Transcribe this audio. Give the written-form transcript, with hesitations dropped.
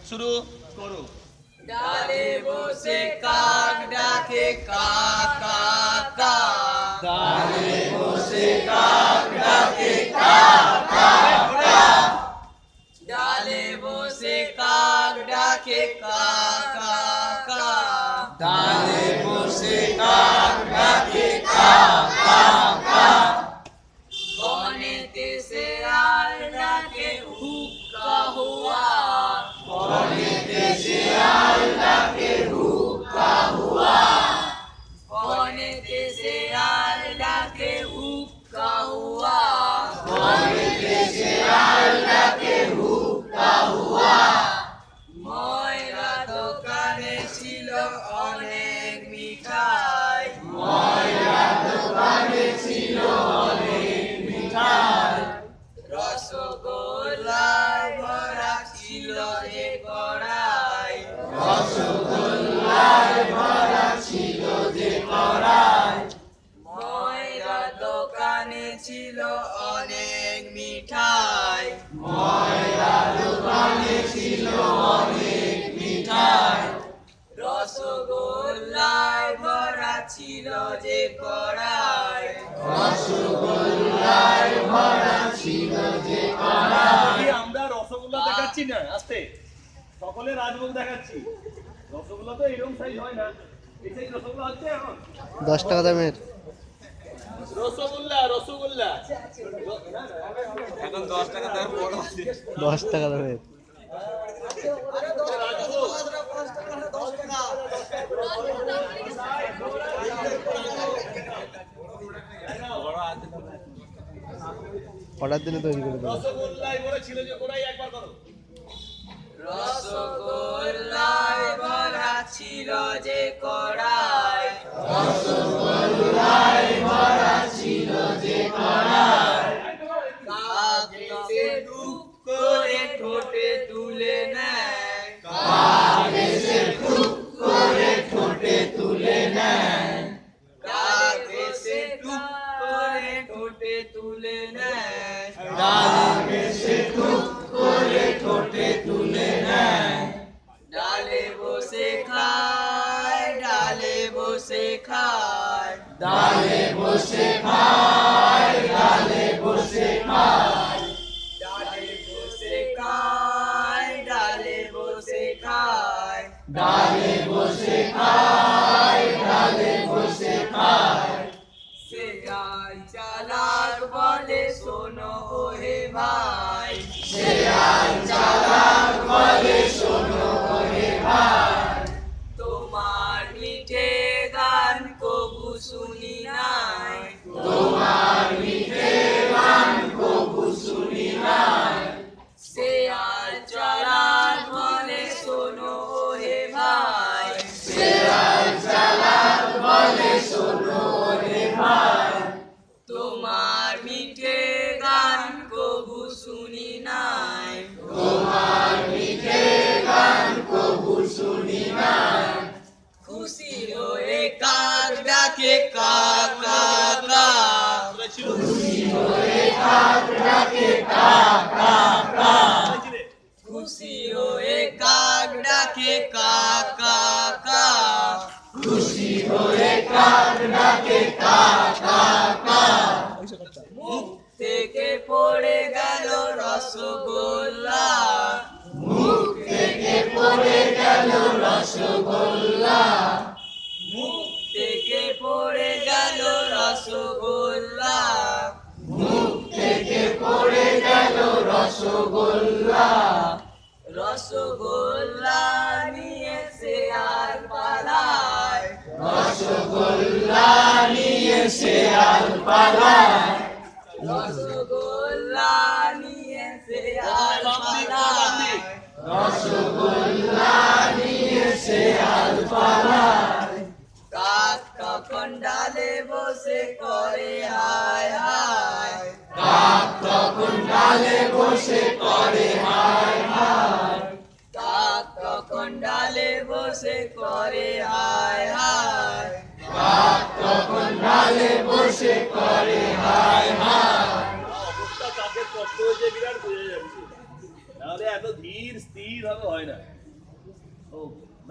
শুরু করো। ডালে বসে কাক ডাকে কা কা কা, ডালে বসে কাক ডাকে কা কা কা, ডালে বসে কাক ডাকে কা কা কা, ডালে বসে কাক ডাকে কা কা কা, বনেতে শেয়াল ডাকে হুক্কা হুয়া, বনেতে শেয়াল ডাকে হুক্কা হুয়া, বনেতে শেয়াল ডাকে হুক্কা হুয়া, বনেতে শেয়াল ডাকে হুক্কা হুয়া, ময়রা দোকানে ছিল অনেক মিঠাই, ময়রা দোকানে ছিল অনেক মিঠাই, রসগোল্লায় ভরা ছিল যে কড়াই, রসগোল্লায় ভরা ছিল যে কড়াই, ময়রা দোকানে ছিল অনেক মিঠাই, ময়রা দোকানে ছিল অনেক মিঠাই, রসগোল্লায় ভরা ছিল যে কড়াই, রসগোল্লায় ভরা ছিল যে কড়াই। আমরা রসগোল্লা দেখাচ্ছি না, আস্তে সকলে রাজভোগ দেখাচ্ছি। রসগোল্লা তো এরকম সাইজ হয় না, এই সাইজ রসগোল্লা হচ্ছে এখন 10 টাকা দামের। রসগোল্লা রসগোল্লা এখন 10 টাকা তার বড় আছে। 10 টাকা দামের। অর্ডার দিলে তৈরি করে দেবো। রসগোল্লায় বলে ছিল যে কোরাই একবার করো। রসগোল্লায় ভরা ছিল যে কড়াই, রসগোল্লায় ভরা ছিল যে কড়াই, কাক এসে টুক করে ঠোঁটে তুলে নেয়, কাক এসে টুক করে ঠোঁটে তুলে নেয়, কাক এসে টুক করে ঠোঁটে তুলে নেয়, কাক এসে টুক করে ঠোঁটে তুলে নেয়, ডালে বসে খায়, ডালে বসে খায়, ডালে বসে খায়, ডালে বসে খায়, ডালে বসে খায়, ডালে বসে খায়, ডালে বসে খায়, ডালে বসে খায়, শেয়াল চালাক বলে শোনো ওহে ভাই, শেয়াল চালাক বলে শোনো হে ভাই, তোমার মিঠে গান কবু শুনি নাই, তোমার মিঠে গান কবু শুনি নাই, শেয়াল চালাক বলে শোনো ওহে ভাই, শেয়াল চালাক বলে শোনো হে ভাই, তোমার মিঠে গান কবু শুনি নাই, তোমার মিঠে গান কবু শুনি নাই, খুশি হয়ে কাক ডাকে কা কা কা, খুশি হয়ে কাক ডাকে কা কা কা, খুশি হয়ে কাক ডাকে কা কা কা, খুশি হয়ে কাক ডাকে কা কা কা, মুখ থেকে পড়ে গেল রসগোল্লা, মুখ থেকে পড়ে গেল রসগোল্লা, মুখ থেকে পড়ে গেল রসগোল্লা, মুখ থেকে পড়ে গেল রসগোল্লা, রসগোল্লা নিয়ে শেয়াল পালায়, রসগোল্লা নিয়ে শেয়াল পালায়, রসগোল্লা নিয়ে শেয়াল পালায়, রসগোল্লা নিয়ে শেয়াল পালায়, কাক তখন ডালে বসে করে হায় হায়, কাক তখন ডালে বসে করে হায় হায়, কাক তখন ডালে বসে করে হায় হায়, কাক তখন ডালে বসে করে হায় হায়, অবস্থা কাকের কষ্ট হয়েছে বিরাট বোঝা যাচ্ছে, নাহলে এত ধীর স্থির ভাবে হয় না। রাজভোগ